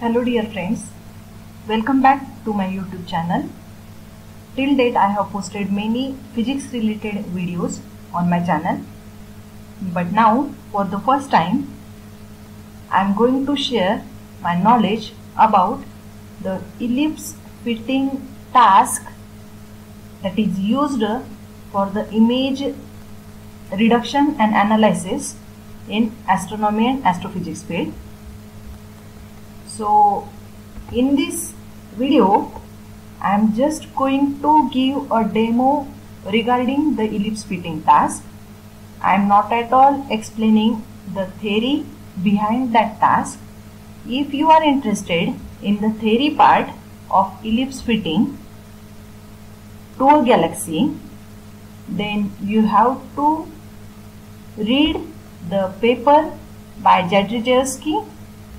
Hello dear friends, welcome back to my YouTube channel. Till date I have posted many physics related videos on my channel, but now for the first time I am going to share my knowledge about the ellipse fitting task that is used for the image reduction and analysis in astronomy and astrophysics field. So in this video I am just going to give a demo regarding the ellipse fitting task. I am not at all explaining the theory behind that task. If you are interested in the theory part of ellipse fitting to a galaxy, then you have to read the paper by Jadrzejewski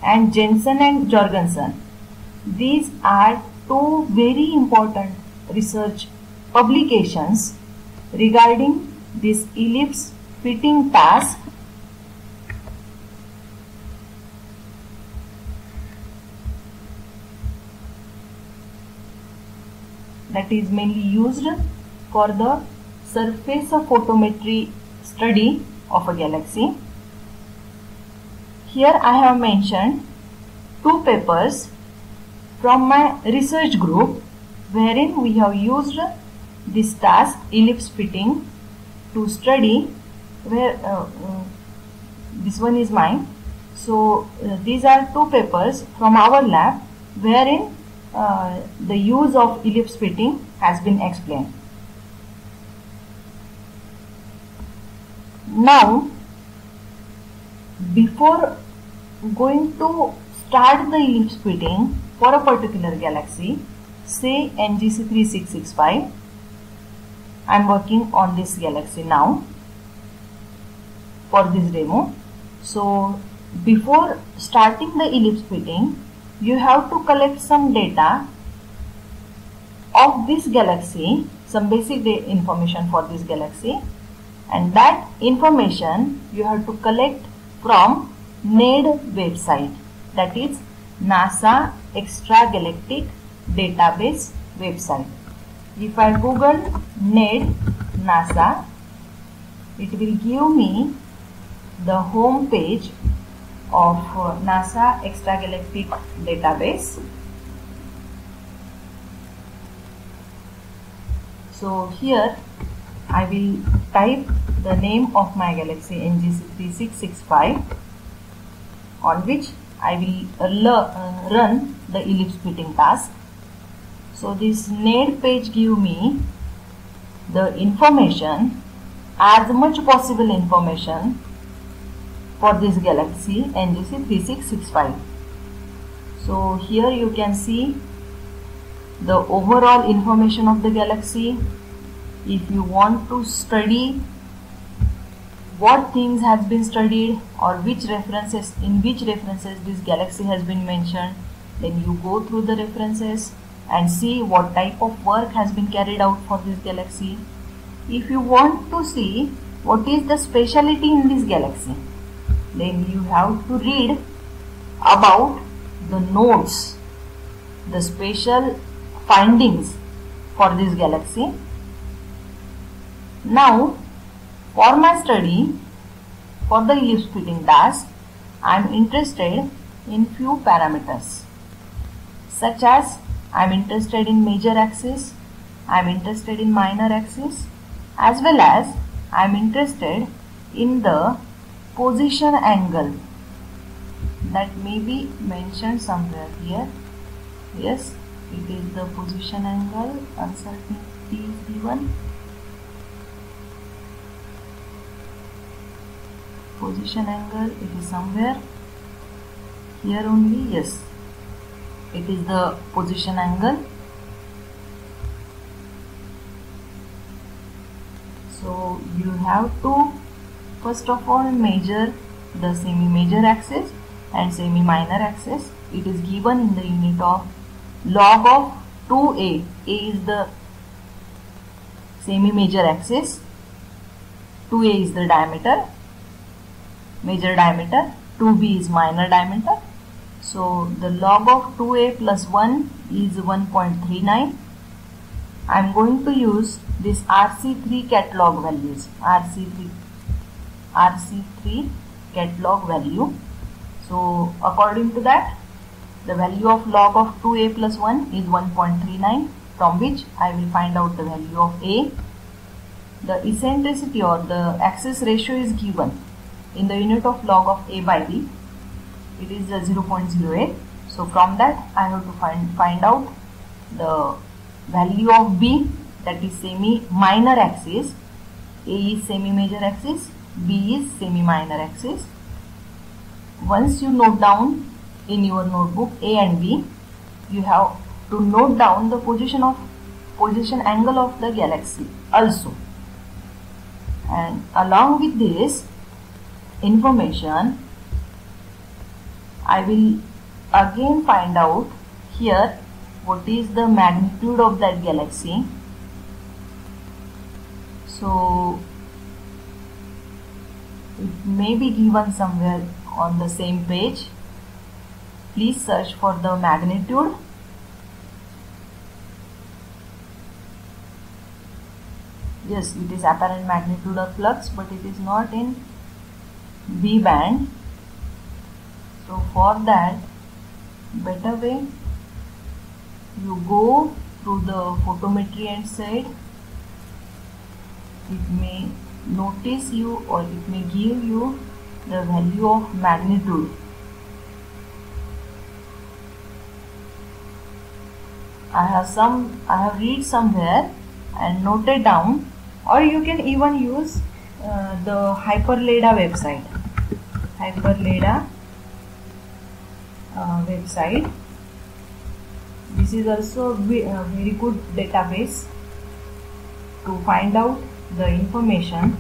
and Jensen and Jorgensen. These are two very important research publications regarding this ellipse fitting task that is mainly used for the surface of photometry study of a galaxy. Here I have mentioned two papers from my research group wherein we have used this task ellipse fitting to study this one is mine. So these are two papers from our lab wherein the use of ellipse fitting has been explained. Now, before going to start the ellipse fitting for a particular galaxy, say NGC 3665, I am working on this galaxy now for this demo. So before starting the ellipse fitting, you have to collect some data of this galaxy, some basic information for this galaxy, and that information you have to collect from NED website, that is NASA Extragalactic Database website. If I Google NED NASA, it will give me the home page of NASA Extragalactic Database. So here I will type the name of my galaxy NGC 3665, on which I will run the ellipse fitting task. So this NED page give me the information, as much possible information for this galaxy NGC 3665. So here you can see the overall information of the galaxy. If you want to study what things has been studied or in which references this galaxy has been mentioned, then you go through the references and see what type of work has been carried out for this galaxy. If you want to see what is the speciality in this galaxy, then you have to read about the notes, the special findings for this galaxy. Now, for my study, for the ellipse fitting task, I am interested in few parameters, such as I am interested in major axis, I am interested in minor axis, as well as I am interested in the position angle that may be mentioned somewhere here. Yes, it is the position angle, uncertainty is given. Position angle, it is somewhere here only. Yes, it is the position angle. So you have to first of all measure the semi-major axis and semi-minor axis. It is given in the unit of log of 2a. A is the semi-major axis, 2a is the diameter, major diameter, 2b is minor diameter. So the log of 2a plus 1 is 1.39. I am going to use this RC3 catalog values, RC3 catalog value. So according to that, the value of log of 2a plus 1 is 1.39, from which I will find out the value of a. The eccentricity or the axis ratio is given in the unit of log of a by b. It is 0.08. So from that I have to find out the value of b, that is semi-minor axis. A is semi-major axis, b is semi-minor axis. Once you note down in your notebook a and b, you have to note down the position angle of the galaxy also. And along with this information, I will again find out here what is the magnitude of that galaxy. So it may be given somewhere on the same page. Please search for the magnitude. Yes, it is apparent magnitude or flux, but it is not in B band. So for that, better way, you go through the photometry and said it may notice you or it may give you the value of magnitude. I have read somewhere and noted down, or you can even use the Hyperleda website. Website. This is also a very good database to find out the information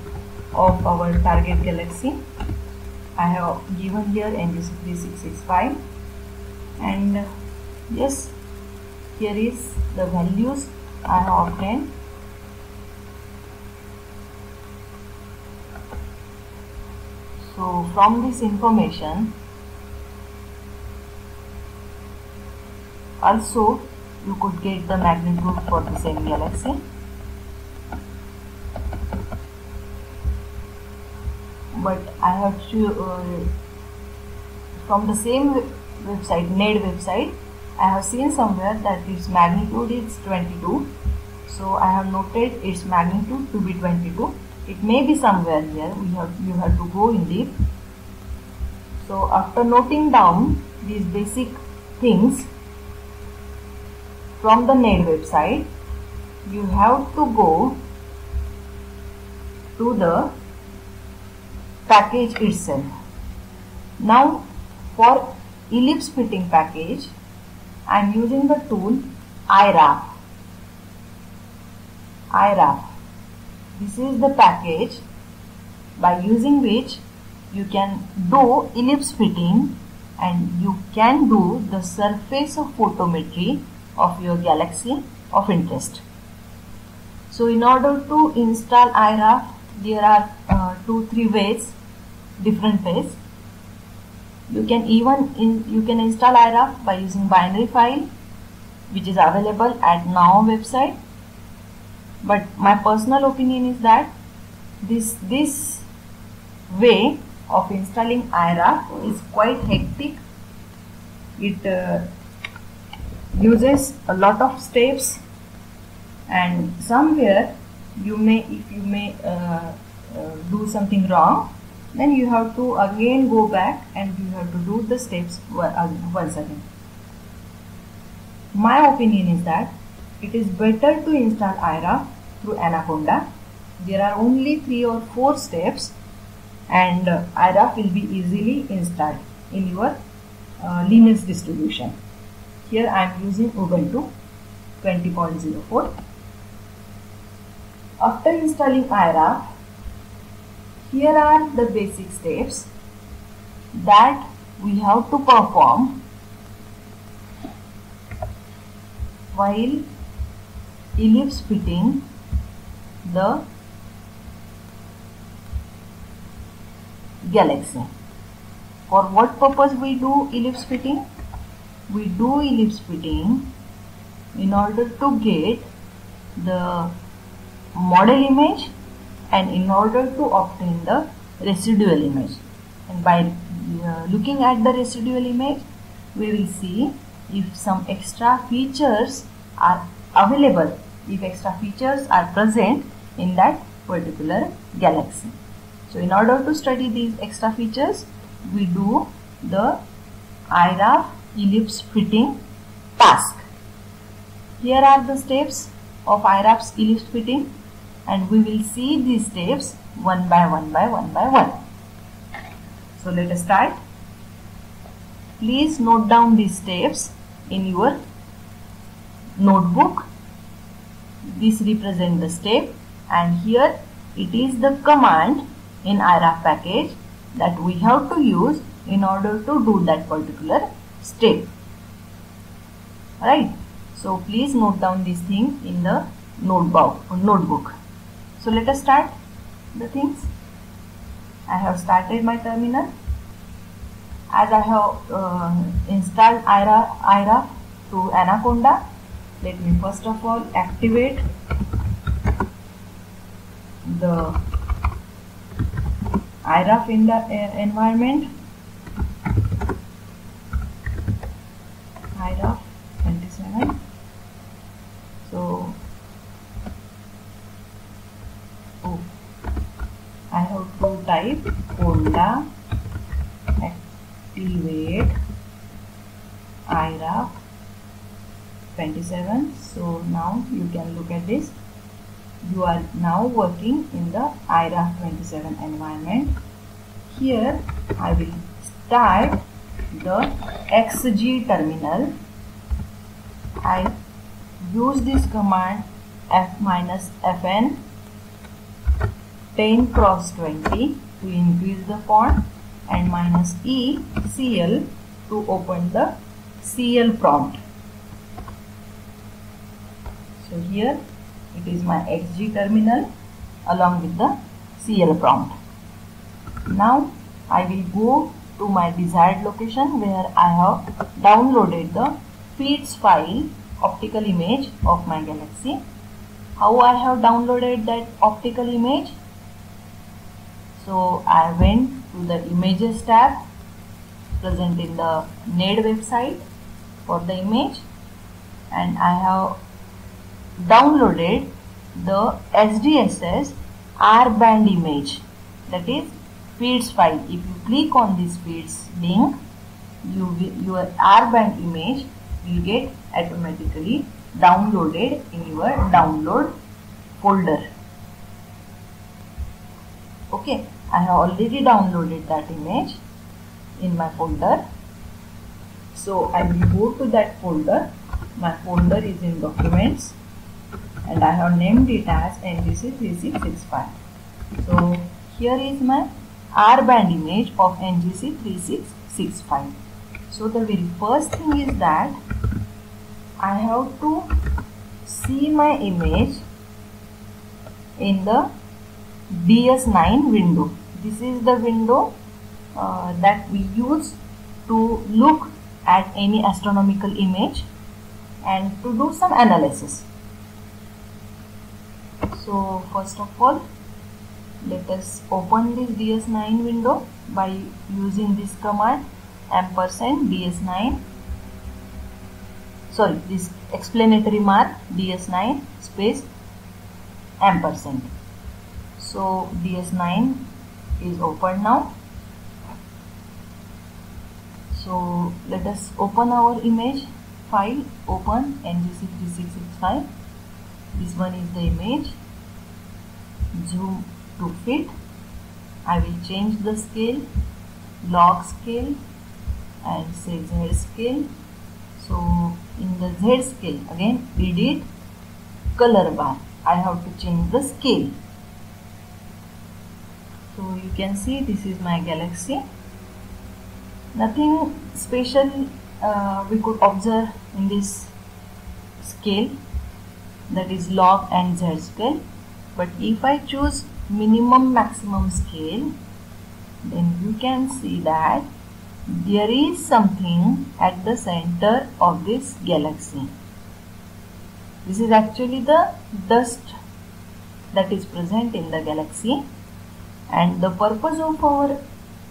of our target galaxy. I have given here NGC3665, and yes, here is the values I have obtained. So from this information also you could get the magnitude for the same galaxy. But I have to from the same website, NED website, I have seen somewhere that its magnitude is 22. So I have noted its magnitude to be 22. It may be somewhere here. You have to go in deep. So after noting down these basic things from the NED website, you have to go to the package itself. Now for ellipse fitting package, I am using the tool IRAF. This is the package by using which you can do ellipse fitting and you can do the surface of photometry of your galaxy of interest. So in order to install IRAF, there are 2-3 ways, different ways. You can install IRAF by using binary file, which is available at now website. But my personal opinion is that this way of installing IRAF is quite hectic. It uses a lot of steps, and somewhere if you may do something wrong, then you have to again go back and you have to do the steps once again. My opinion is that it is better to install IRAF through Anaconda. There are only 3 or 4 steps, and IRAF will be easily installed in your Linux distribution. Here I am using Ubuntu 20.04. After installing IRAF, here are the basic steps that we have to perform while ellipse fitting the galaxy. For what purpose we do ellipse fitting? We do ellipse fitting in order to get the model image and in order to obtain the residual image. And by looking at the residual image, we will see if some extra features are available, if extra features are present in that particular galaxy. So in order to study these extra features, we do the IRAF ellipse fitting task. Here are the steps of IRAF's ellipse fitting, and we will see these steps one by one. So let us start. Please note down these steps in your notebook. This represents the step, and here it is the command in IRAF package that we have to use in order to do that particular step. Right? So please note down these things in the notebook. So let us start the things. I have started my terminal. As I have installed IRAF to Anaconda, let me first of all activate the IRAF in the environment. IRAF 27. So I have to type Conda activate IRAF 27. So now you can look at this. You are now working in the IRAF 27 environment. Here I will start the XG terminal. I use this command F-FN 10 cross 20 to increase the font and -E CL to open the CL prompt. So here it is my XG terminal along with the CL prompt. Now I will go to my desired location where I have downloaded the feeds file optical image of my galaxy. How I have downloaded that optical image? So I went to the images tab present in the NED website for the image, and I have downloaded the SDSS R band image, that is feeds file. If you click on this feeds link, your R band image will get automatically downloaded in your download folder. Okay, I have already downloaded that image in my folder. So I will go to that folder. My folder is in documents and I have named it as NGC 3665. So here is my R band image of NGC 3665. So the very first thing is that I have to see my image in the DS9 window. This is the window that we use to look at any astronomical image and to do some analysis. So first of all, let us open this DS9 window by using this command &DS9, this explanatory mark DS9 space &. So DS9 is open now. So let us open our image file. Open NGC 3665. This one is the image. Zoom to fit. I will change the scale, log scale, and say Z scale. So in the Z scale, again edit color bar, I have to change the scale. So you can see this is my galaxy. Nothing special we could observe in this scale, that is log and Z scale. But if I choose minimum maximum scale, then you can see that there is something at the center of this galaxy. This is actually the dust that is present in the galaxy, and the purpose of our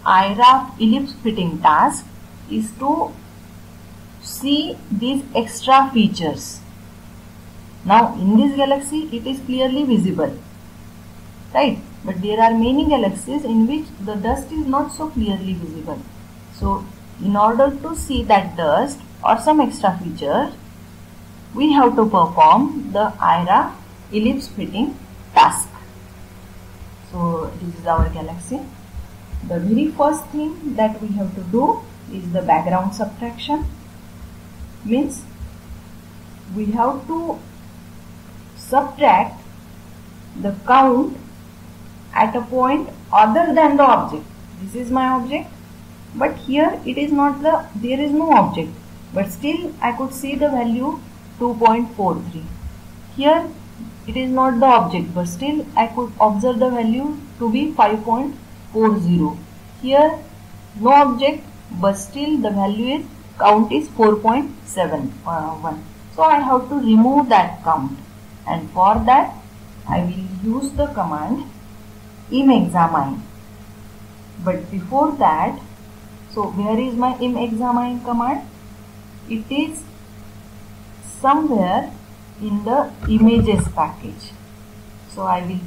IRAF ellipse fitting task is to see these extra features. Now in this galaxy it is clearly visible, right? But there are many galaxies in which the dust is not so clearly visible. So in order to see that dust or some extra feature, we have to perform the IRAF ellipse fitting task. So this is our galaxy. The very first thing that we have to do is the background subtraction. Means we have to subtract the count at a point other than the object. This is my object, but here it is not there is no object, but still I could see the value 2.43. Here it is not the object, but still I could observe the value to be 5.40. Here no object, but still the value is count is 4.71. So I have to remove that count, and for that I will use the command imexamine. But before that, so where is my imexamine command? It is somewhere in the images package. So I will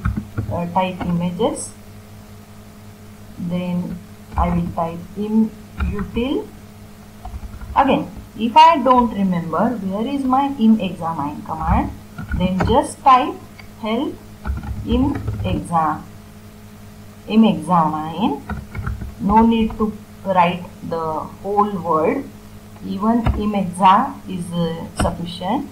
type images, then I will type imutil. Again, if I don't remember where is my imexamine command, then just type help imexamine. No need to write the whole word, even imexa is sufficient.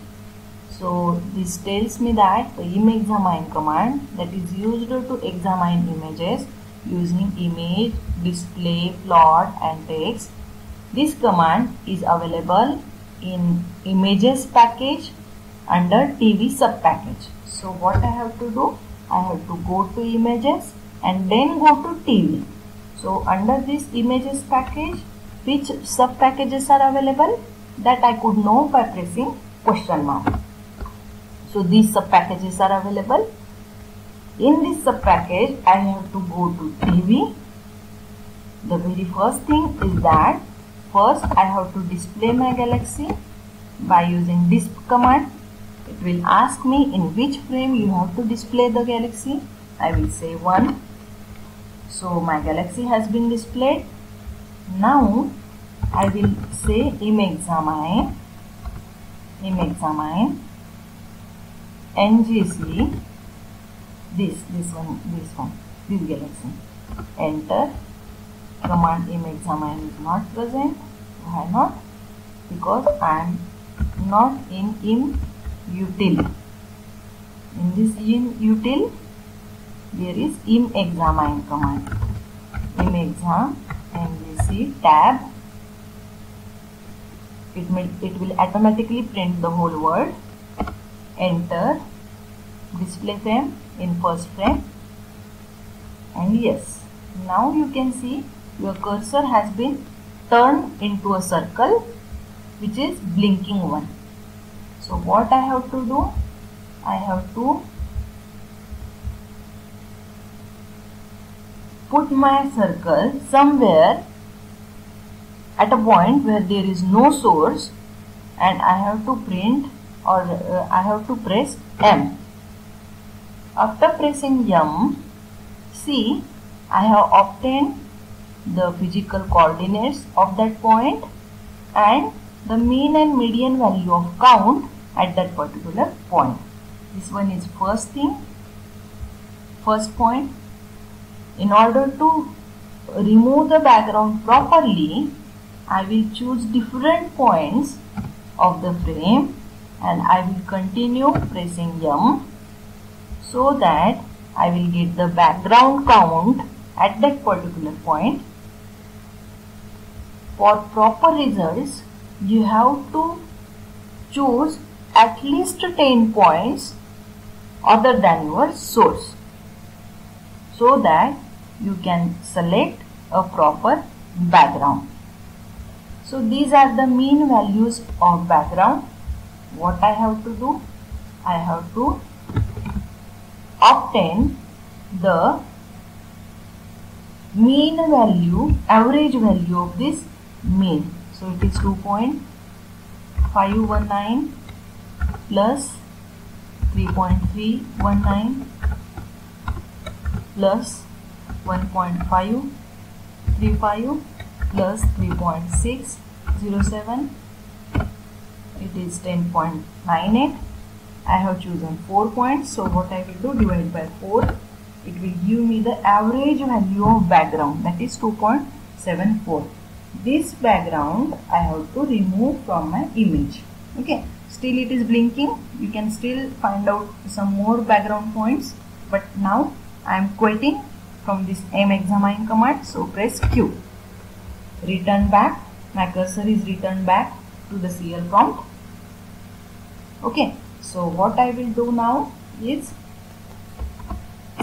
So this tells me that the imexamine command that is used to examine images using image, display, plot and text. This command is available in images package under TV sub package. So what I have to do? I have to go to images and then go to TV. So under this images package, which sub packages are available? That I could know by pressing question mark. So these sub packages are available. In this sub package, I have to go to TV. The very first thing is that first I have to display my galaxy by using disp command. It will ask me in which frame you have to display the galaxy. I will say 1. So my galaxy has been displayed. Now I will say imexamine NGC this galaxy. Enter. Command imexamine is not present. Why not? Because I am not in imutil. In this imutil there is imexamine command. Imexam NGC tab. It will automatically print the whole word. Enter. Display frame in first frame, and yes, now you can see your cursor has been turned into a circle which is blinking 1. So what I have to do? I have to put my circle somewhere at a point where there is no source, and I have to print or I have to press M. After pressing M, see, I have obtained the physical coordinates of that point and the mean and median value of count at that particular point. This one is first point. In order to remove the background properly, I will choose different points of the frame and I will continue pressing M, so that I will get the background count at that particular point. For proper results, you have to choose at least 10 points other than your source, so that you can select a proper background. So these are the mean values of background. What I have to do? I have to obtain the mean value, average value of this mean. So it is 2.519 plus 3.319 plus 1.535 plus 3.607. It is 10.98. I have chosen 4 points. So what I will do, divide by 4. It will give me the average value of background, that is 2.74. This background I have to remove from my image. Okay, still it is blinking. You can still find out some more background points, but now I am quitting from this mexamine command. So press Q. Return back. My cursor is returned back to the CL prompt. Okay, so what I will do now is,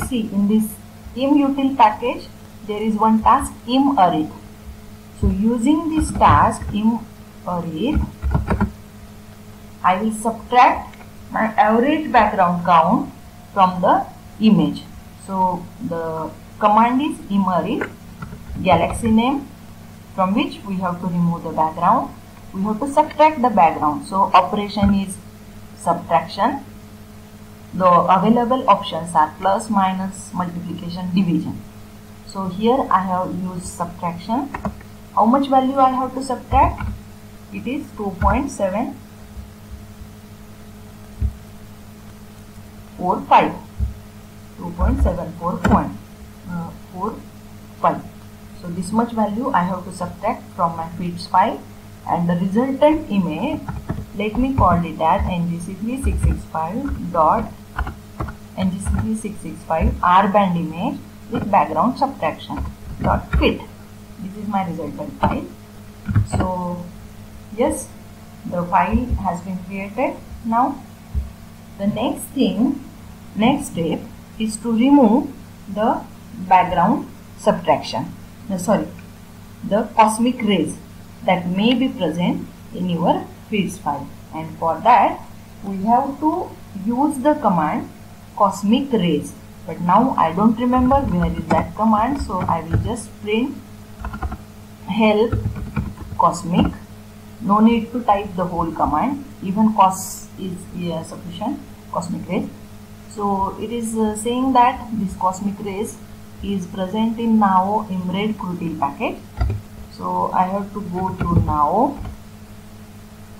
see, in this imutil package there is one task IMARIT. So using this task IMARIT, I will subtract my average background count from the image. So the command is IMARIT, galaxy name, from which we have to remove the background. We have to subtract the background. So operation is subtraction. The available options are plus, minus, multiplication, division. So here I have used subtraction. How much value I have to subtract? It is 2.745. So this much value I have to subtract from my feeds file, and the resultant image, let me call it as ngc3665 r-band image with background subtraction .fit. This is my resultant file. So yes, the file has been created. Now the next step is to remove the background subtraction, the cosmic rays that may be present in your feeds file, and for that we have to use the command cosmic rays. But now I don't remember where is that command, so I will just print help cosmic. No need to type the whole command, even cos is sufficient, cosmic rays. So it is saying that this cosmic rays is present in now IMRAID crutil package. So I have to go to now,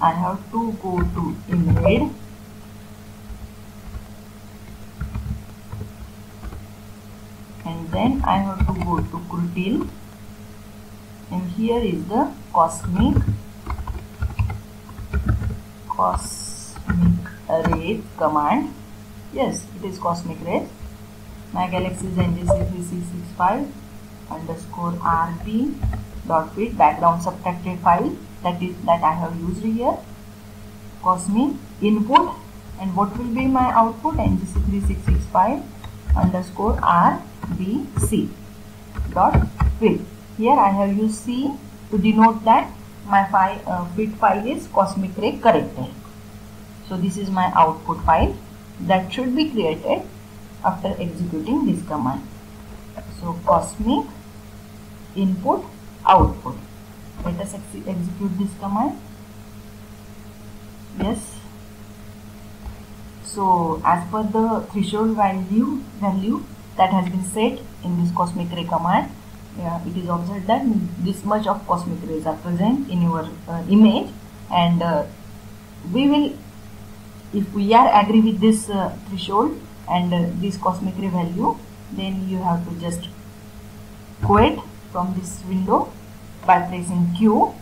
I have to go to IMRAID, and then I have to go to crutil, and here is the cosmic rays command. Yes, it is cosmic rays. My galaxy is ngc3665 underscore rb dot fit, background subtracted file, that I have used here. Cosmic input, and what will be my output? ngc3665 underscore rbc dot fit. Here I have used C to denote that my fit file is cosmic ray corrected. So this is my output file that should be created after executing this command. So cosmic input output. Let us execute this command. Yes. So as per the threshold value that has been set in this cosmic ray command, it is observed that this much of cosmic rays are present in your image, and we will, if we are agree with this threshold and this cosmic ray value, then you have to just quit from this window by pressing Q.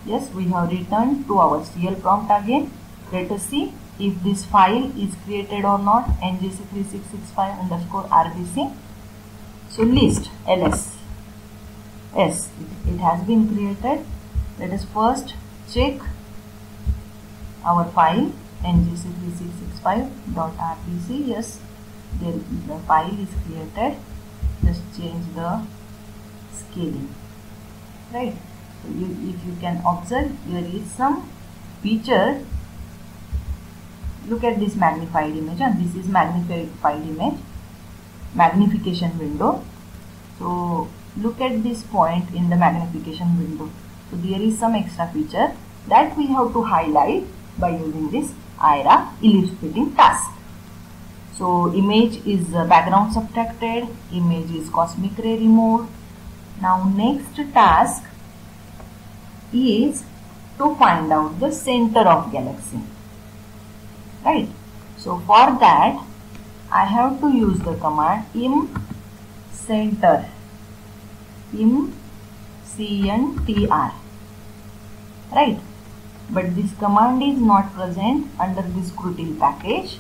Yes, we have returned to our CL prompt again. Let us see if this file is created or not. ngc3665 underscore rbc. So list ls. Yes, it has been created. Let us first check our file ngc3665.rbc. Yes, the file is created. Just change the scaling, right? So if you can observe, there is some feature. Look at this magnified image, and this is magnified image, magnification window. So look at this point in the magnification window. So there is some extra feature that we have to highlight by using this IRAF ellipse fitting task. So image is background subtracted, image is cosmic ray removed. Now next task is to find out the center of galaxy, right? So for that I have to use the command imcenter, imcntr, right? But this command is not present under this scrutil package.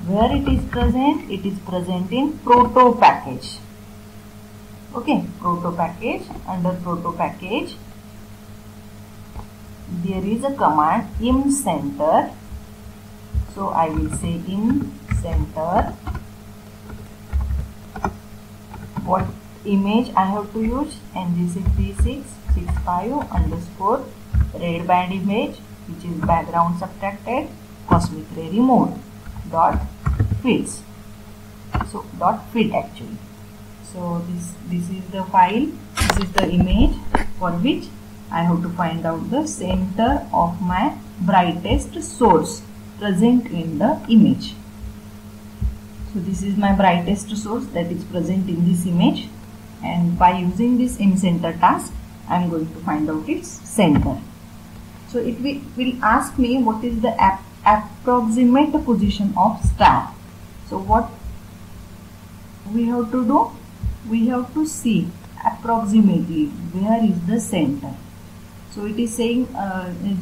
Where it is present? It is present in proto package. Okay, proto package. Under proto package there is a command imcenter. So I will say imcenter. What image I have to use? NGC3665 underscore red band image, which is background subtracted, cosmic ray removed, dot fits. So dot fit actually. So this is the file, this is the image for which I have to find out the center of my brightest source present in the image. So this is my brightest source that is present in this image, and by using this imcenter task I am going to find out its center. So it will ask me what is the approximate position of star. So what we have to do? We have to see approximately where is the center. So it is saying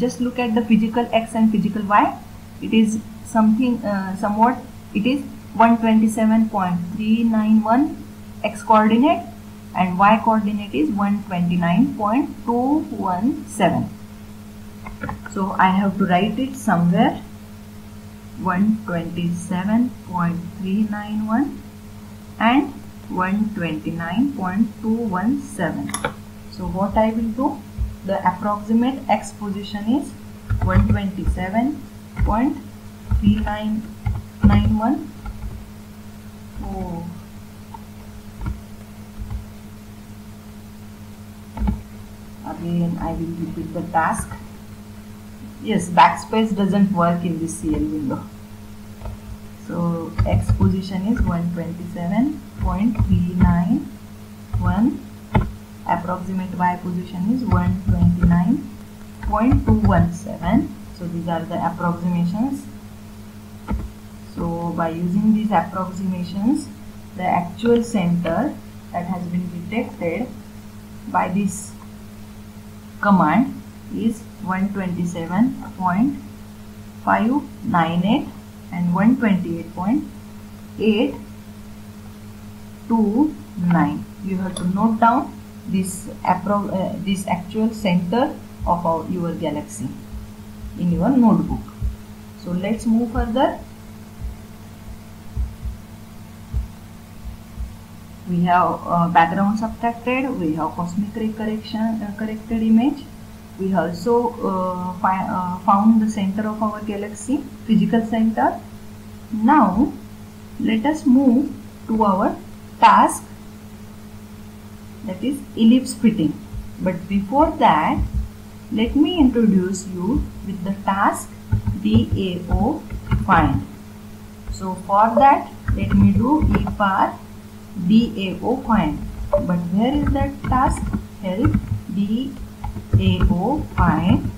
just look at the physical x and physical y. It is something somewhat, it is 127.391 x coordinate and y coordinate is 129.217. So I have to write it somewhere, 127.391 and 129.217. So what I will do, the approximate x position is 127.391. Oh. Again I will repeat the task. Yes, backspace doesn't work in this CL window. So x position is 127.391, approximate y position is 129.217. So these are the approximations. So by using these approximations, the actual center that has been detected by this command is 127.598 and 128.829. You have to note down this actual center of your galaxy in your notebook. So let's move further. We have background subtracted, we have cosmic ray corrected image. We also found the center of our galaxy, physical center. Now let us move to our task, that is ellipse fitting. But before that, let me introduce you with the task DAO find. So for that, let me do EPAR DAO find. But where is that task? Help DAO find.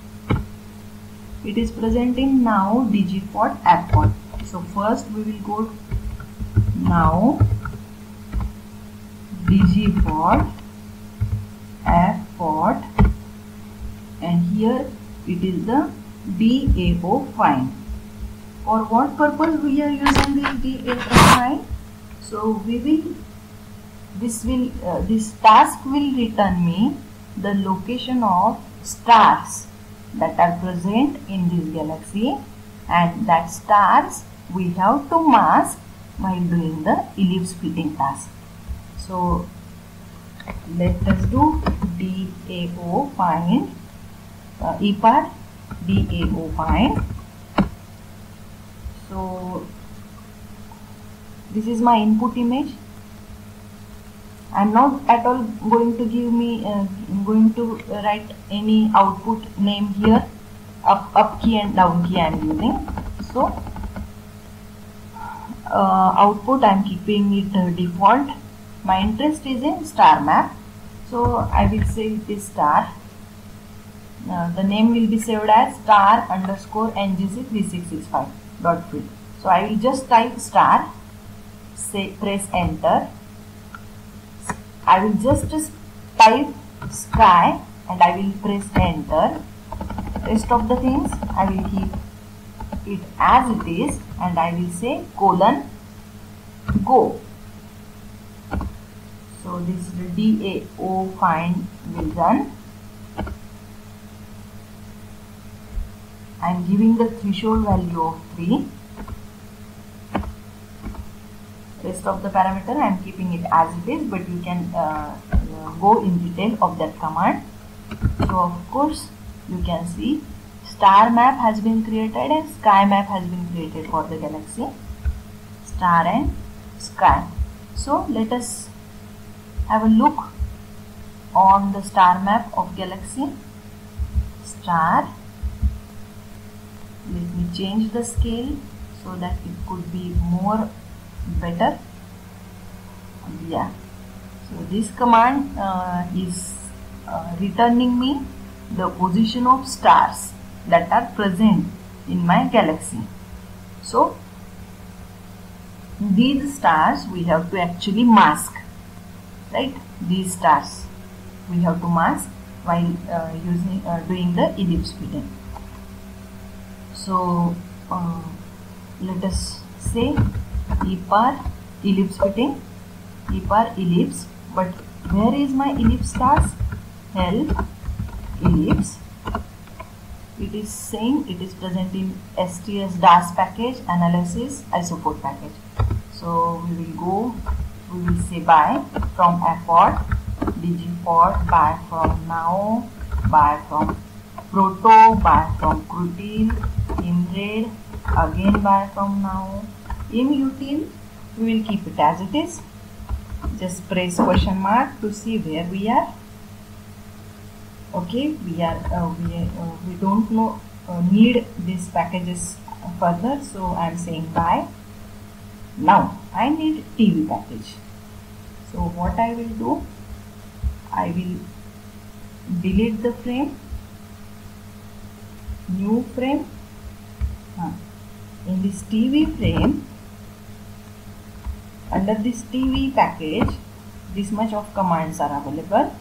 It is present in now digiport apport. So first we will go now digiport apport, and here it is the DAO find. For what purpose we are using this DAO find? So this task will return me the location of stars that are present in this galaxy, and that stars we have to mask while doing the ellipse fitting task. So let us do DAO find, EPAR DAO find. So this is my input image. I am not at all going to give me going to write any output name here. Up key and down key I am using. So output I am keeping it default. My interest is in star map, so I will say it is star. The name will be saved as star_ngc3665.fit. So I will just type star, press enter. I will just type sky and I will press enter. Rest of the things I will keep it as it is and I will say colon go. So this DAO find will run. I am giving the threshold value of 3. Rest of the parameter I am keeping it as it is, but you can go in detail of that command. So of course you can see star map has been created and sky map has been created for the galaxy, star and sky. So let us have a look on the star map of galaxy. Star, let me change the scale so that it could be more better. Yeah, so this command is returning me the position of stars that are present in my galaxy. So these stars we have to actually mask, right? These stars we have to mask while doing the ellipse fitting. So let us say EPAR ellipse fitting, EPAR ellipse, but where is my ellipse stars? Help ellipse. It is saying it is present in STS DAS package, analysis, isoport package. So we will say buy from effort, digiport, buy from now, buy from proto, buy from crutil, imred, again buy from now, imutil, we will keep it as it is. Just press question mark to see where we are. Okay, we don't know need these packages further, so I am saying buy. Now I need TV package. So what I will do, I will delete the frame, new frame. In this TV frame, under this TV package, this much of commands are available.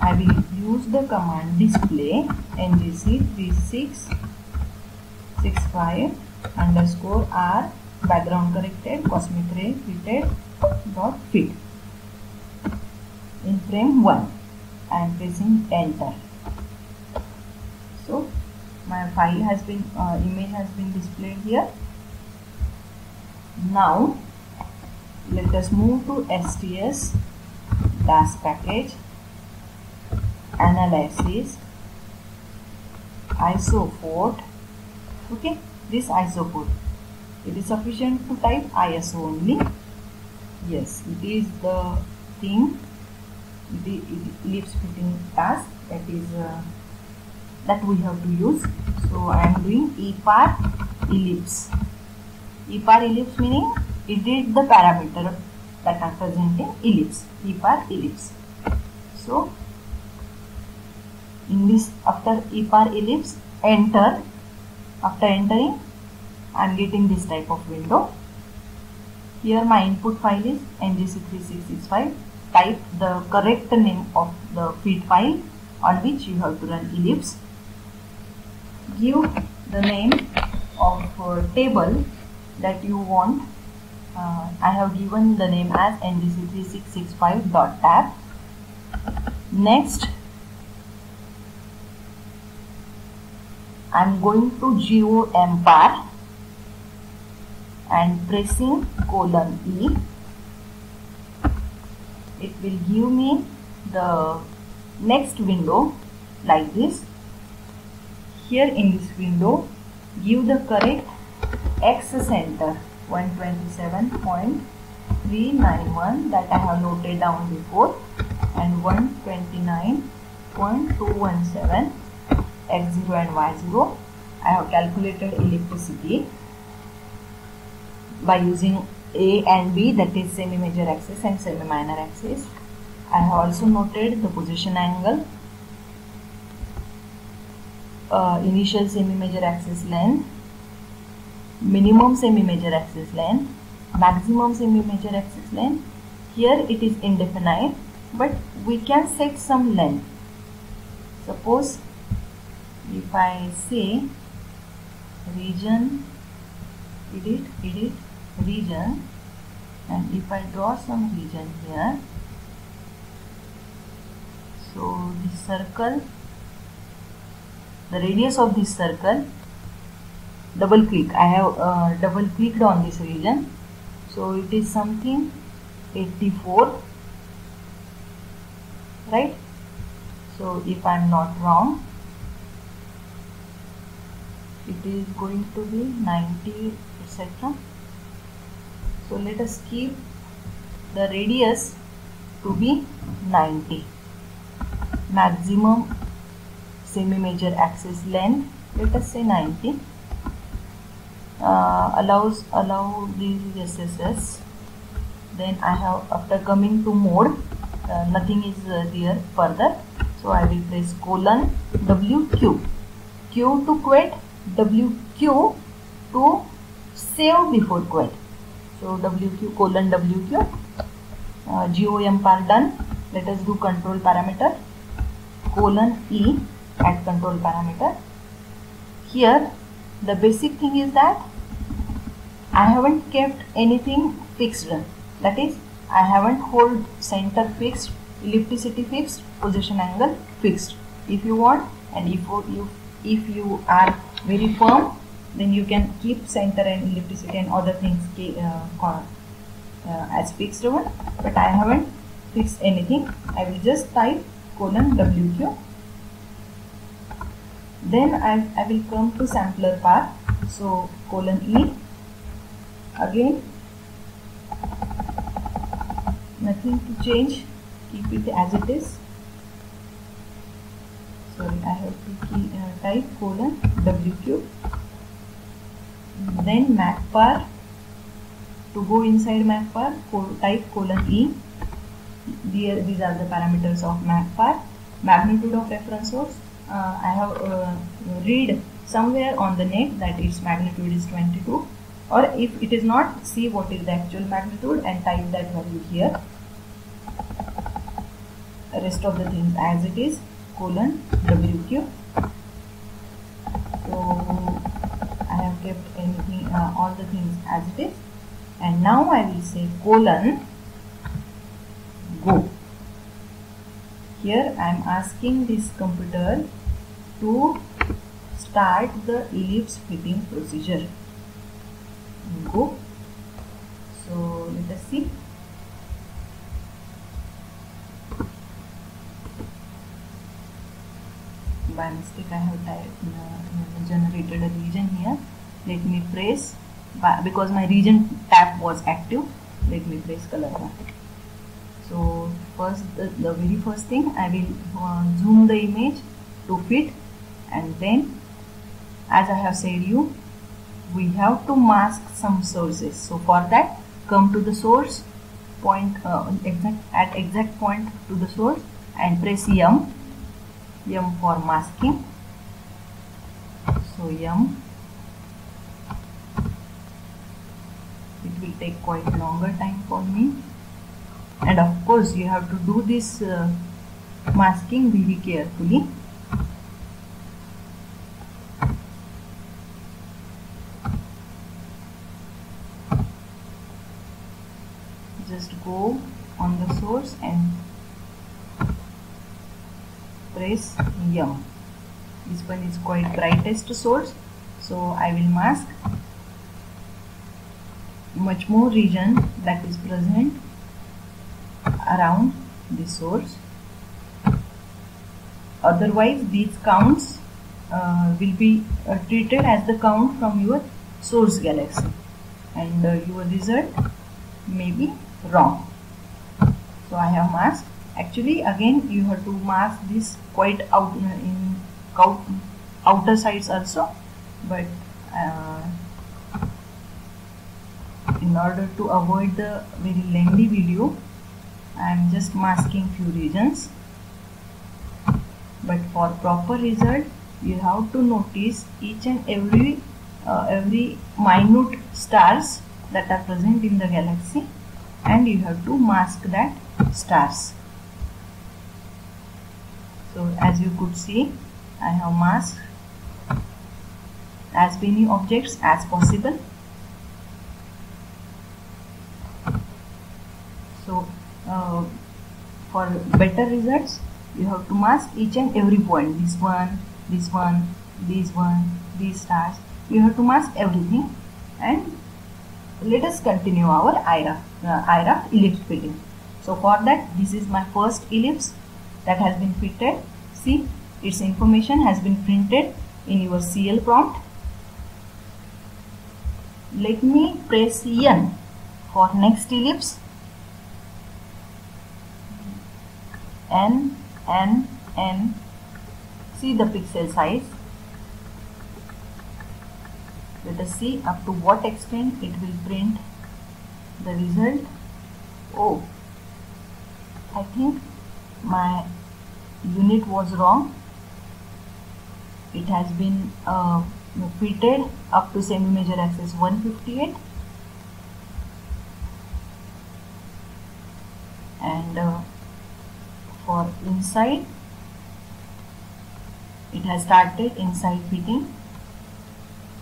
I will use the command display ngc3665_r background corrected cosmic ray fitted dot fit. In frame 1 I am pressing enter. So my file has been image has been displayed here. Now let us move to STS DAS package, analysis, isoport. Okay, this isoport, it is sufficient to type ISO only. Yes, it is the thing, the ellipse fitting task that we have to use. So I am doing EPAR ellipse. EPAR ellipse meaning it is the parameter that are present in ellipse, EPAR ellipse. So in this, after EPAR ellipse, enter. After entering, I am getting this type of window. Here my input file is ngc3665. Type the correct name of the feed file on which you have to run ellipse. Give the name of table that you want. I have given the name as ngc3665.tab. Next, I am going to GeoMPAR and pressing :E. It will give me the next window like this. Here in this window, give the correct X center 127.391 that I have noted down before, and 129.217 x0 and y0. I have calculated ellipticity by using A and B, that is semi-major axis and semi-minor axis. I have also noted the position angle, initial semi-major axis length, minimum semi-major axis length, maximum semi-major axis length. Here it is indefinite, but we can set some length. Suppose if I say region, edit region, and if I draw some region here, so this circle, the radius of this circle, double click, I have double clicked on this region, so it is something 84, right? So if I am not wrong, it is going to be 90, etc. So let us keep the radius to be 90. Maximum semi-major axis length, let us say 90. Allow these SSS. Then I have, after coming to mode, nothing is there further, so I will press colon WQ, Q to quit, WQ to save before quit. So WQ colon WQ, GOM part done. Let us do control parameter, colon E at control parameter. Here the basic thing is that I haven't kept anything fixed, that is I haven't hold center fixed, ellipticity fixed, position angle fixed. If you want, and if you are very firm, then you can keep center and ellipticity and other things as fixed one, but I haven't fixed anything. I will just type colon WQ. Then I will come to sampler path, so colon E, again nothing to change, keep it as it is. Sorry, I have to type colon WQ. Then MACPAR, to go inside MACPAR, type colon E. These are the parameters of MACPAR. Magnitude of reference source, I have read somewhere on the net that its magnitude is 22, or if it is not, see what is the actual magnitude and type that value here. Rest of the things as it is, colon WQ. So I have kept anything, all the things as it is, and now I will say colon go. Here I am asking this computer to start the ellipse fitting procedure. Go. So let us see. By mistake I have generated a region here. Let me press, because my region tab was active, let me press color bar. So first, the very first thing, I will zoom the image to fit, and then, as I have said you, we have to mask some sources. So for that, come to the source point, exact point to the source, and press M for masking. So M. It will take quite longer time for me, and of course you have to do this masking very carefully. Just go on the source and press M. This one is quite brightest source, so I will mask much more region that is present around the source. Otherwise these counts will be treated as the count from your source galaxy, and your result may be wrong. So I have masked. Actually again you have to mask this quite out in outer sides also, but in order to avoid the very lengthy video, I am just masking few regions. But for proper result, you have to notice each and every minute stars that are present in the galaxy, and you have to mask that stars. So as you could see, I have masked as many objects as possible. So for better results, you have to mask each and every point. This one, this one, this one, these stars. You have to mask everything. And let us continue our IRAF ellipse fitting. So for that, this is my first ellipse that has been fitted. See, its information has been printed in your CL prompt. Let me press N for next ellipse. N. See the pixel size. Let us see up to what extent it will print the result. Oh, I think my unit was wrong. It has been fitted up to semi-major axis 158, and for inside, it has started inside fitting.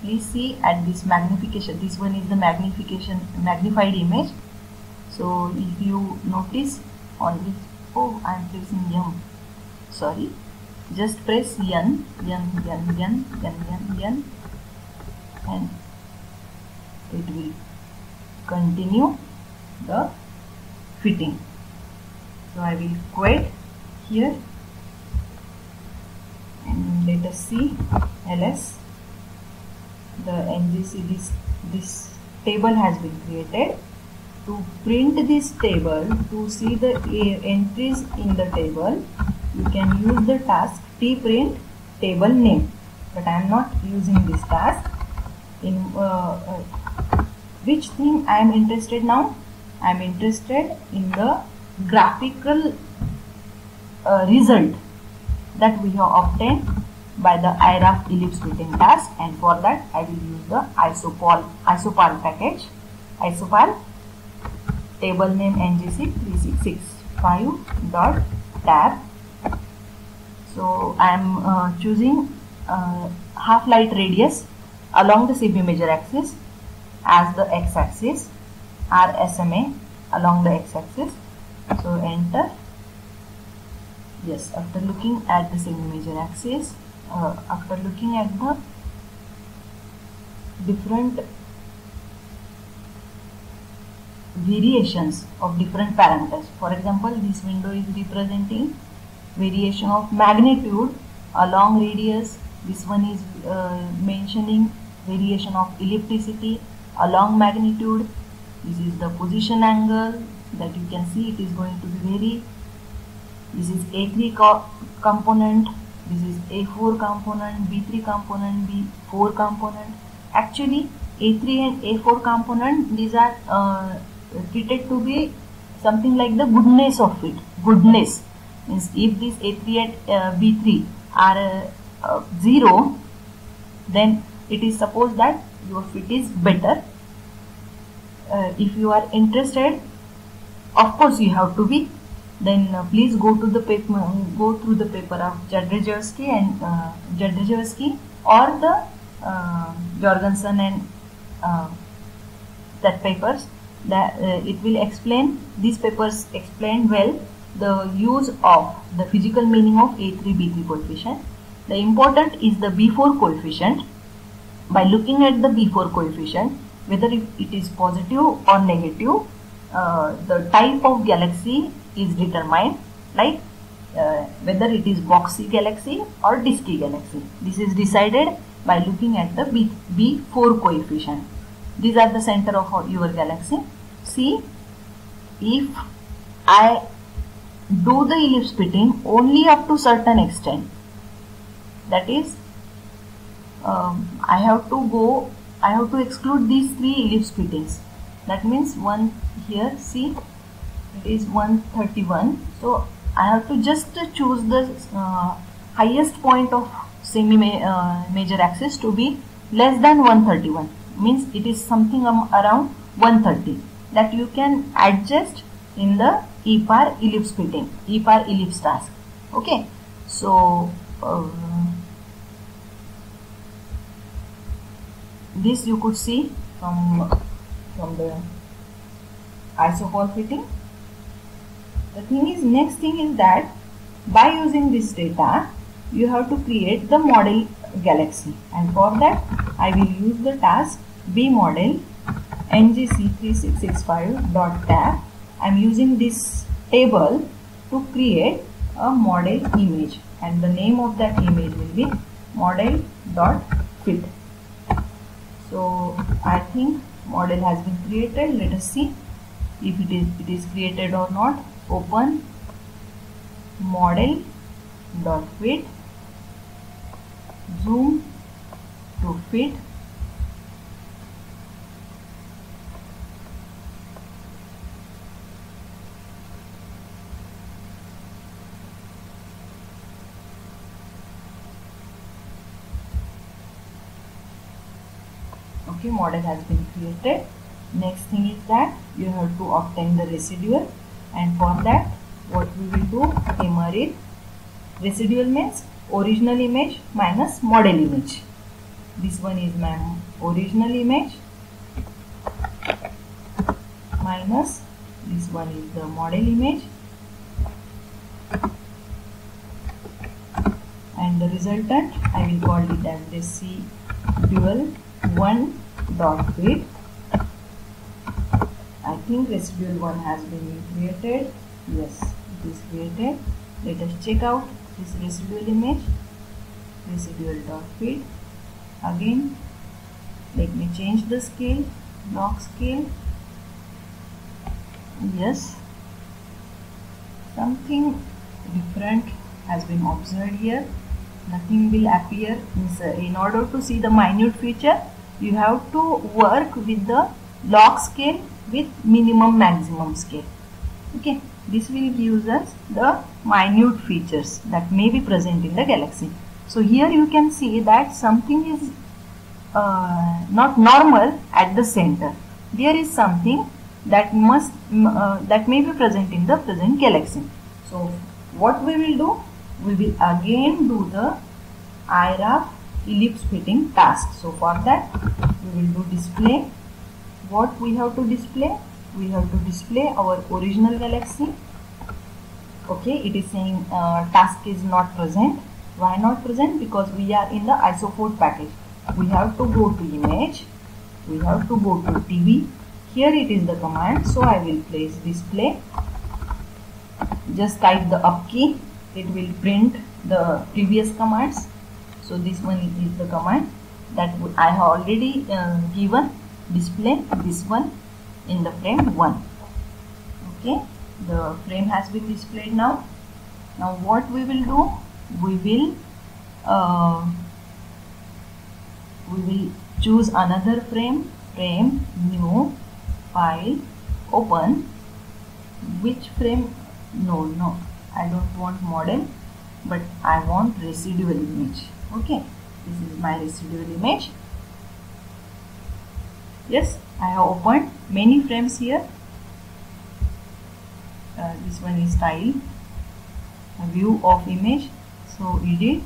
Please see at this magnification. This one is the magnified image. So if you notice on this, oh, I am pressing M. Sorry, just press N, and it will continue the fitting. So I will quit here, and let us see LS. The NGC, this table has been created. To print this table, to see the entries in the table, you can use the task tprint table name, but I am not using this task. In which thing I am interested now? I am interested in the graphical result that we have obtained by the IRAF ellipse fitting task, and for that I will use the isopal package. Isopal table name NGC 3665.tab. So I am choosing half light radius along the semi-major axis as the x-axis, RSMA along the x-axis. So enter. Yes, after looking at the semi-major axis, after looking at the different variations of different parameters. For example, this window is representing variation of magnitude along radius. This one is mentioning variation of ellipticity along magnitude. This is the position angle that you can see it is going to be vary. This is A3 component, this is A4 component, B3 component, B4 component. Actually A3 and A4 component, these are treated to be something like the goodness of it. Goodness means if this A3 and B3 are 0, then it is supposed that your fit is better. If you are interested, of course you have to be, then please go to the paper, go through the paper of Jadrzejewski and Jadrzejewski or the Jorgensen and that papers. That it will explain, these papers explain well the use of the physical meaning of A3 B3 coefficient. The important is the B4 coefficient. By looking at the B4 coefficient, whether it is positive or negative, the type of galaxy is determined. Like whether it is boxy galaxy or disky galaxy. This is decided by looking at the B4 coefficient. These are the center of your galaxy. See, if I do the ellipse fitting only up to certain extent, that is, I have to exclude these 3 ellipse fittings. That means one here, see, it is 131. So I have to just choose the highest point of semi-major axis to be less than 131. Means it is something around 130. That you can adjust in the E-par ellipse fitting, E-par ellipse task. Okay. So this you could see from the isopore fitting. The thing is, next thing is that by using this data, you have to create the model galaxy, and for that I will use the task bmodel ngc3665.tab. I am using this table to create a model image, and the name of that image will be model.fit. So I think model has been created. Let us see if it is created or not. Open model.fit, zoom to fit. Okay, model has been created. Next thing is that you have to obtain the residual, and for that what we will do, emerit. Residual means original image minus model image. This one is my original image minus this one is the model image, and the resultant I will call it as residual 1.fit. I think residual 1 has been created. Yes, it is created. Let us check out this residual image, residual.fit. Again, let me change the scale, log scale. Yes, something different has been observed here. Nothing will appear. In order to see the minute feature, you have to work with the log scale with minimum maximum scale. Okay, this will give us the minute features that may be present in the galaxy. So here you can see that something is not normal at the center. There is something that may be present in the present galaxy. So what we will do? We will again do the IRAF ellipse fitting task. So for that we will do display. What we have to display? We have to display our original galaxy. Okay, it is saying task is not present. Why not present? Because we are in the isophoto package. We have to go to image. We have to go to TV. Here it is the command. So I will place display. Just type the up key. It will print the previous commands. So this one is the command that I have already given. Display this one in the frame 1. Okay, the frame has been displayed now. Now what we will do? We will choose another frame, new, file, open. Which frame? No, I don't want model, but I want residual image. Okay, this is my residual image. Yes, I have opened many frames here. This one is style, a view of image. So edit.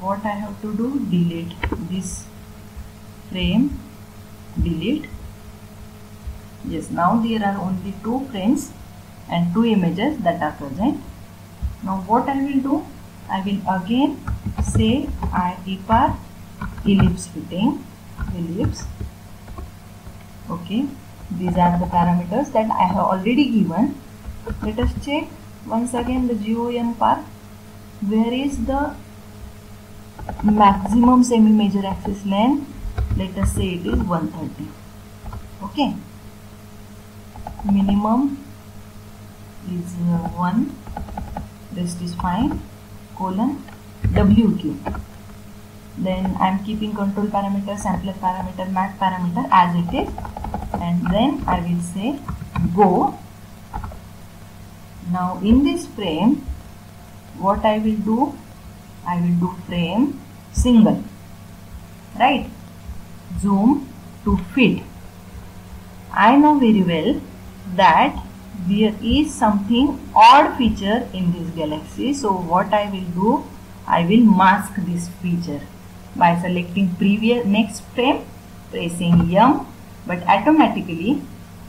What I have to do? Delete this frame. Delete. Yes, now there are only 2 frames and 2 images that are present. Now what I will do? I will again say E-par ellipse fitting, ellipse. Okay, these are the parameters that I have already given. Let us check once again the GOM part. Where is the maximum semi-major axis length? Let us say it is 130. Okay. Minimum is 1, rest is fine, colon WQ. Then I am keeping control parameter, sampler parameter, mat parameter as it is, and then I will say go. Now in this frame, what I will do? I will do frame single, right? Zoom to fit. I know very well that there is something odd feature in this galaxy. So what I will do? I will mask this feature by selecting next frame, pressing M, but automatically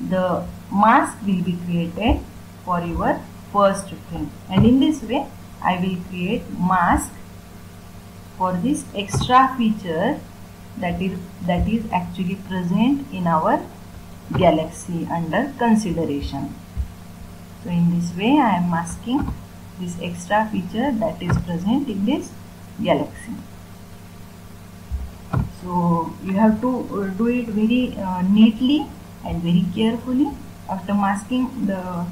the mask will be created for your first frame, and in this way I will create mask for this extra feature that is actually present in our galaxy under consideration. So in this way I am masking this extra feature that is present in this galaxy. So you have to do it very neatly and very carefully. After masking the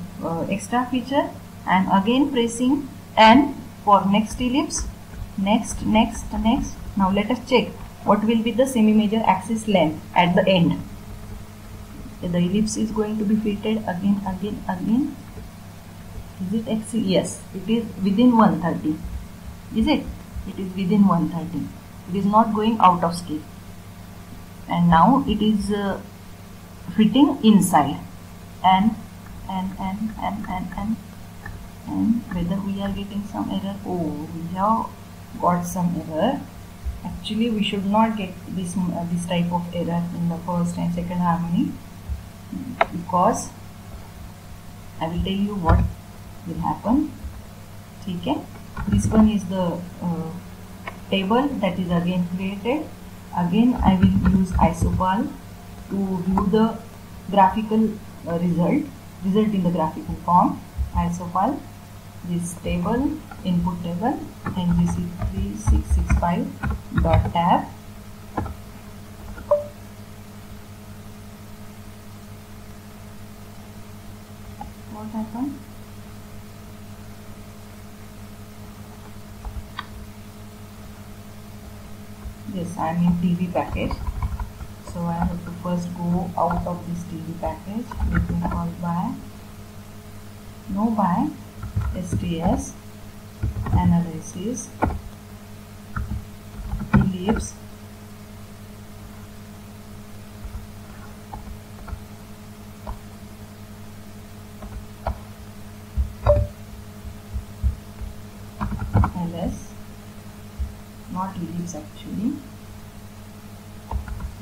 extra feature, I am again pressing N for next ellipse, next. Now let us check what will be the semi-major axis length at the end. The ellipse is going to be fitted again. Is it exceed? Yes, it is within 130. Is it? It is within 130. It is not going out of scale. And now it is fitting inside. And whether we are getting some error? Oh, we have got some error. Actually, we should not get this type of error in the first and second harmony, because I will tell you what will happen. Okay, this one is the table that is again created. Again I will use isopal to view the graphical result in the graphical form. Isopal, this table, input table, ngc3665.tab. What happened? Yes, I am in TV package. So I have to first go out of this TV package. Let me call by STS analysis ellipse LS, not ellipse actually.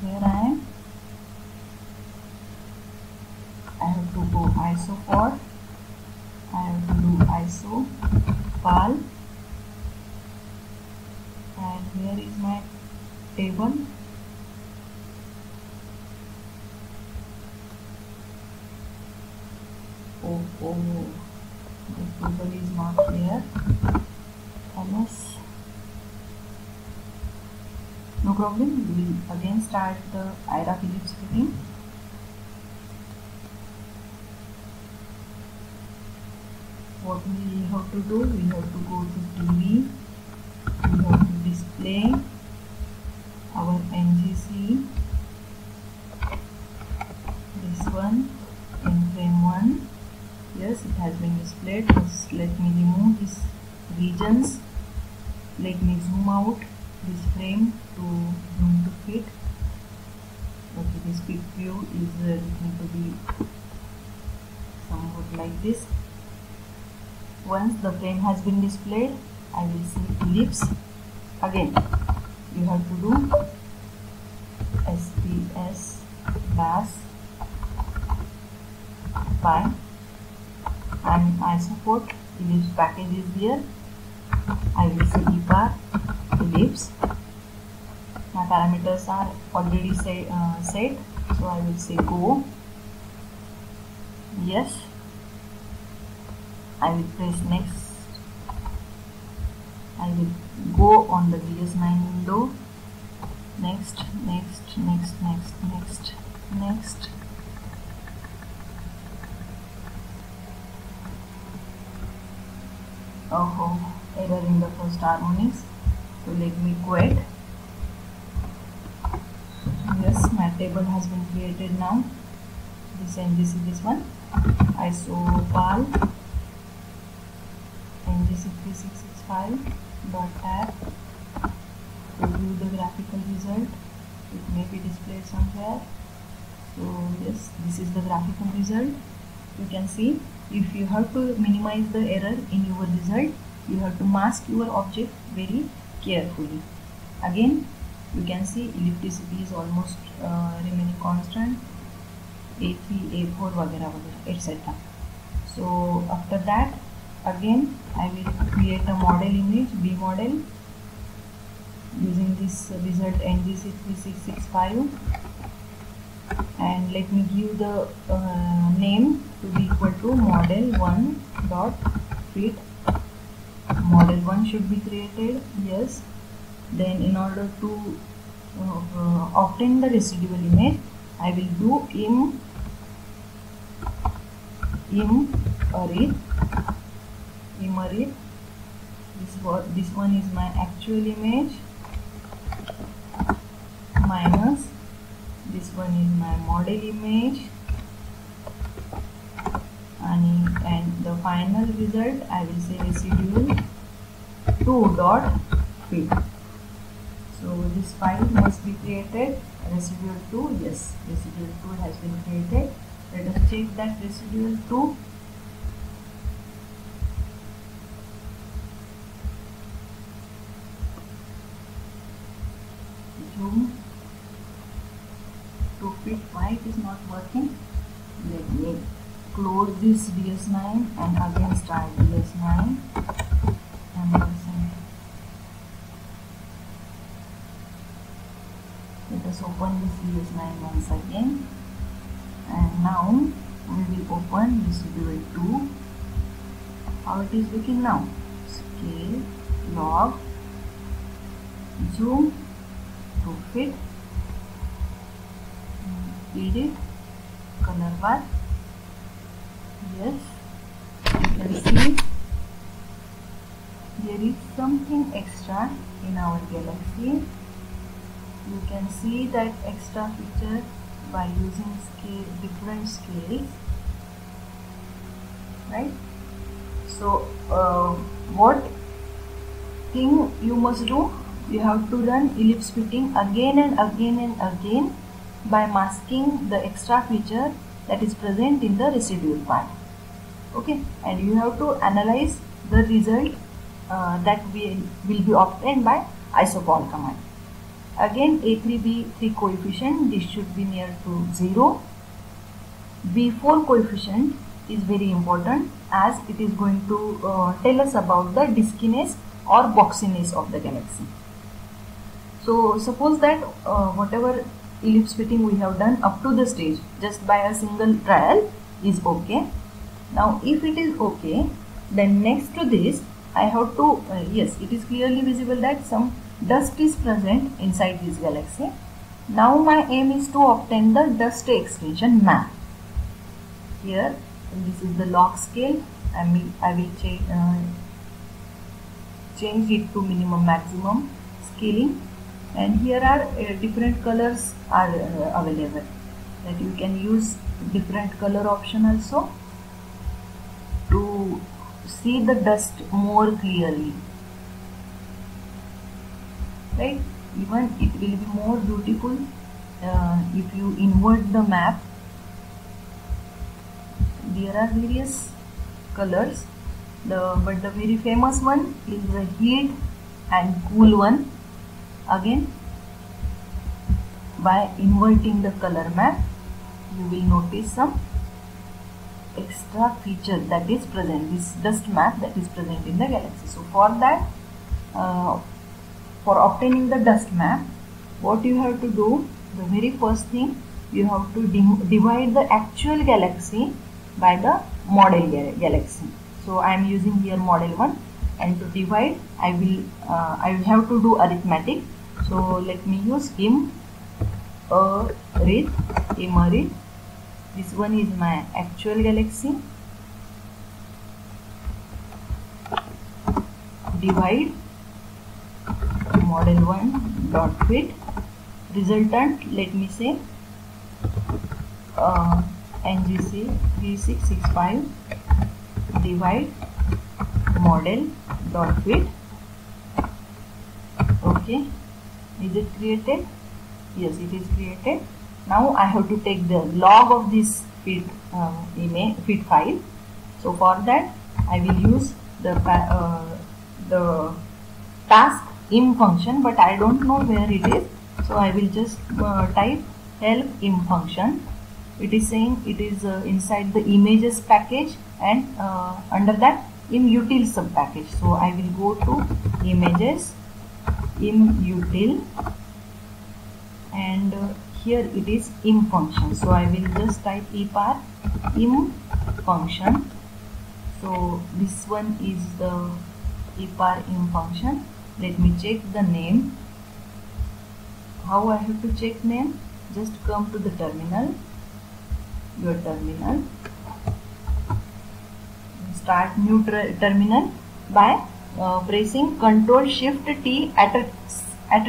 Here I have to go ISO for, I have to do ISO pal, and here is my table. Oh, the table is not here. LS. No problem, we will again start the IRAF ellipse fitting. What we have to do? We have to go to TV. We have to display our NGC. This one in frame 1. Yes, it has been displayed. First, let me remove these regions. Let me zoom out this frame to zoom to fit. Okay, this quick view is going to be somewhat like this. Once the frame has been displayed, I will see ellipse. Again, you have to do STS dash by, and I support ellipse package is here. I will say EPAR ellipse. My parameters are already set, so I will say go. Yes. I will press next. I will go on the DS9 window. Next. Oh, error in the first harmonies. So let me quit. Yes, my table has been created now. This NGC, this one. ISOPAL NGC3665.app. To view the graphical result, it may be displayed somewhere. So yes, this is the graphical result. You can see, if you have to minimize the error in your result, you have to mask your object very carefully. Again, you can see ellipticity is almost remaining constant, A3, A4 वगैरह etc. So after that, again I will create a model image, B model, using this result NGC3665, and let me give the name to be equal to model1.fit. Model 1 should be created, yes. Then in order to obtain the residual image, I will do IRAF. This one is my actual image minus this one is my model image, and the final result I will say residual 2.fit. So this file must be created. Residual 2, yes, residual 2 has been created. Let us check that residual 2. Zoom to fit. Why it is not working? Let me close this DS9 and again start DS9. Let us open this DS9 once again, and now we will open residual 2. How it is looking now? Scale, log, zoom to fit, edit, color bar. Yes, you can see there is something extra in our galaxy. You can see that extra feature by using different scales, right? So what thing you must do? You have to run ellipse fitting again and again by masking the extra feature that is present in the residual part. Okay, and you have to analyze the result that will be obtained by ISOPAL command. Again, A3B3 coefficient, this should be near to 0. B4 coefficient is very important, as it is going to tell us about the diskiness or boxiness of the galaxy. So suppose that whatever ellipse fitting we have done up to the stage just by a single trial is okay. Now if it is okay, then next to this I have to, yes, it is clearly visible that some dust is present inside this galaxy. Now my aim is to obtain the dust extinction map. Here, this is the log scale. I will change it to minimum maximum scaling, and here are different colors are available, that you can use different color option also to see the dust more clearly, right? Even it will be more beautiful if you invert the map. There are various colors, but the very famous one is the heat and cool one. Again, by inverting the color map, you will notice some extra feature that is present, this dust map that is present in the galaxy. So for that, for obtaining the dust map, what you have to do, the very first thing, you have to divide the actual galaxy by the model galaxy. So I am using here model 1, and to divide I will have to do arithmetic. So let me use arith. This one is my actual galaxy. Divide model 1 dot fit. Resultant, let me say NGC 3665 divide model dot fit. Okay, is it created? Yes, it is created. Now I have to take the log of this fit fit file. So for that I will use the task im function, but I don't know where it is. So I will just type help im function. It is saying it is inside the images package, and under that imutil sub package. So I will go to images, imutil, and here it is im function. So I will just type epar im function. So this one is the epar im function. Let me check the name. How I have to check name? Just come to the terminal, your terminal, start new terminal by pressing Ctrl Shift T at a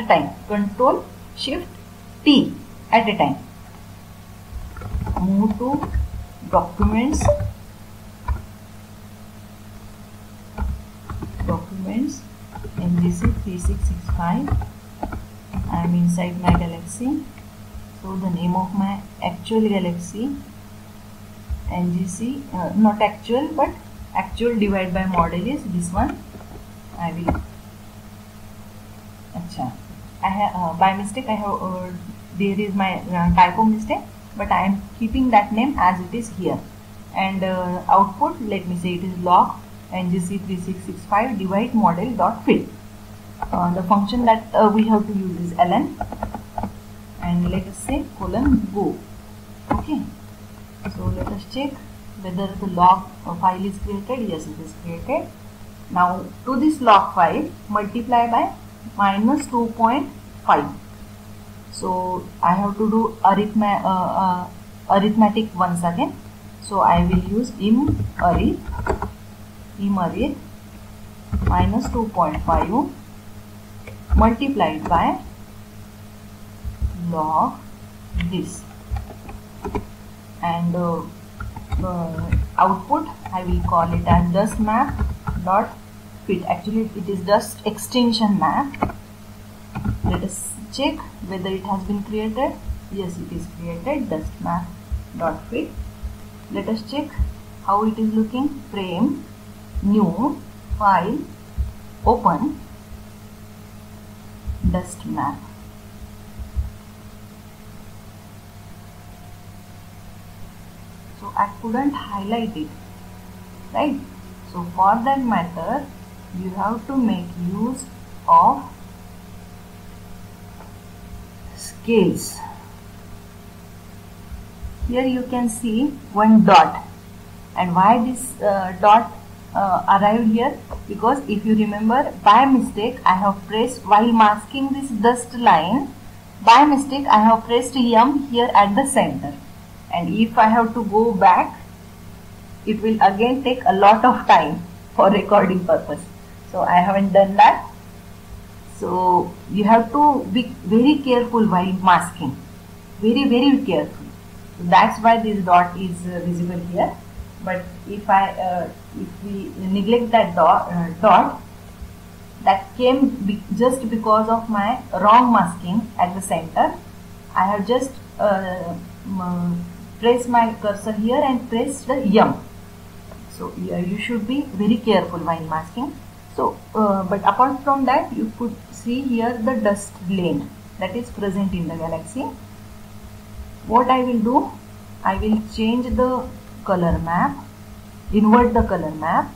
time. Ctrl Shift T at a time. Move to documents, NGC 3665. I am inside my galaxy. So the name of my actual galaxy, NGC, not actual but actual divided by model, is this one. I will. I have by mistake I have there is my typo mistake, but I am keeping that name as it is here. And output, let me say it is log NGC 3665 divide model dot fit. The function that we have to use is ln, and let us say colon go. Okay, so let us check whether the log file is created. Yes, it is created. Now to this log file multiply by minus 2.5. So I have to do arithmetic once again. So I will use im arith minus 2.5 multiplied by log this, and output I will call it as dust map dot fit. Actually it is dust extinction map. Let us check whether it has been created. Yes, it is created, dust map dot fit. Let us check how it is looking. Frame, new, file, open, dust map. So I couldn't highlight it, right? So for that matter you have to make use of scales. Here you can see one dot, and why this dot arrived here? Because if you remember, by mistake I have pressed, while masking this dust line, by mistake I have pressed M here at the center, and if I have to go back, it will again take a lot of time for recording purpose. So I haven't done that. So you have to be very careful while masking, very careful. So that's why this dot is visible here. But if we neglect that dot, that came just because of my wrong masking at the center. I have just pressed my cursor here and pressed the M. So you should be very careful while masking. So but apart from that, you could see here the dust lane that is present in the galaxy. What I will do, I will change the color map, invert the color map.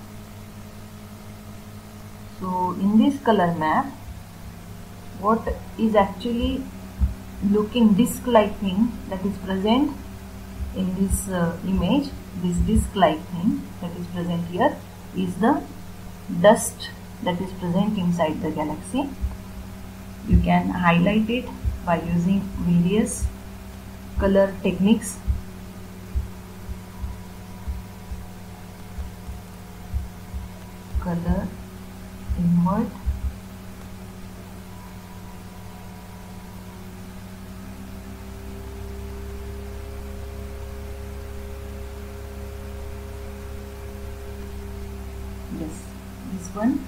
So in this color map, what is actually looking disc-like thing that is present in this image, this disc-like thing that is present here, is the dust that is present inside the galaxy. You can highlight it by using various color techniques. Color invert, yes, this one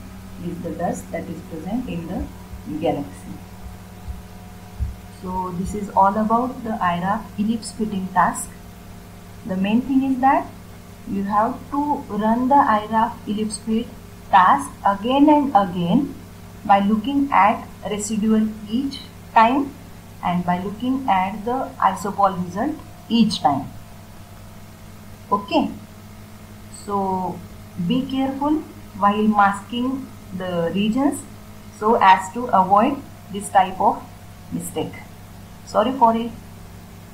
is the dust that is present in the galaxy. So this is all about the IRAF ellipse fitting task. The main thing is that you have to run the IRAF ellipse fit task again and again by looking at residual each time and by looking at the isopol result each time. Okay, so be careful while masking the regions so as to avoid this type of mistake. Sorry for it,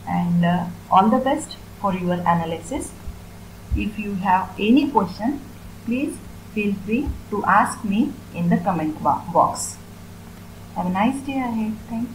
and all the best for your analysis. If you have any question, please feel free to ask me in the comment box. Have a nice day ahead. Thank you.